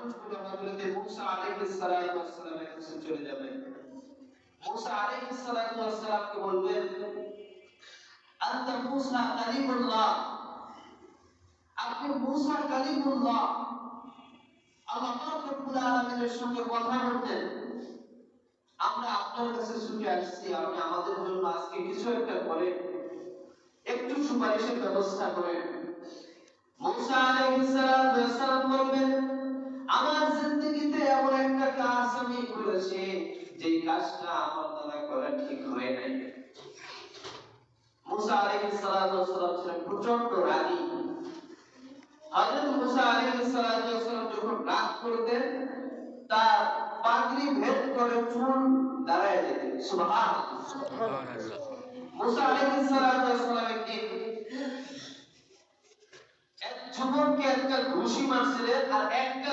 মানুষগুলো হযরত মুসা আলাইহিস সালাতু ওয়াস সালামের কাছে চলে যাবে। মুসা আলাইহিস সালাতু ওয়াস সালামকে বলবেন, আনতা মুসা কালিমুল্লাহ, আপনি মুসা কালিমুল্লাহ, আল্লাহ পাক রব্বুল আলামিনের সঙ্গে কথা বলতেন। আমরা আপনার কাছে ছুটে আসছি, আপনি আমাদের জন্য আজকে কিছু একটা করেন, একটু সুপারিশের ব্যবস্থা করেন। মুসা আলাইহিস সালাতু ওয়াস সালাম বলবেন, আমার জিন্দেগিতে এমন একটা কাজ আমি করেছি যেই কাজটা আমার দ্বারা করা ঠিক হয় নাই। মুসা আলাইহিস সালাতু ওয়াস সালাম ছিলেন প্রচন্ড রাগী। হযরত মুসা আলাইহিস সালাতু ওয়াস সালাম যখন রাগ করতেন, তার পাগড়ি ভেদ করে চুল দাঁড়ায় যেত। সুবহানাল্লাহ। মুসা আলাইহিস সালাতু ওয়াস সালাম একদিন এক যুবককে একটা ঘুষি মারছিলেন, আর একটা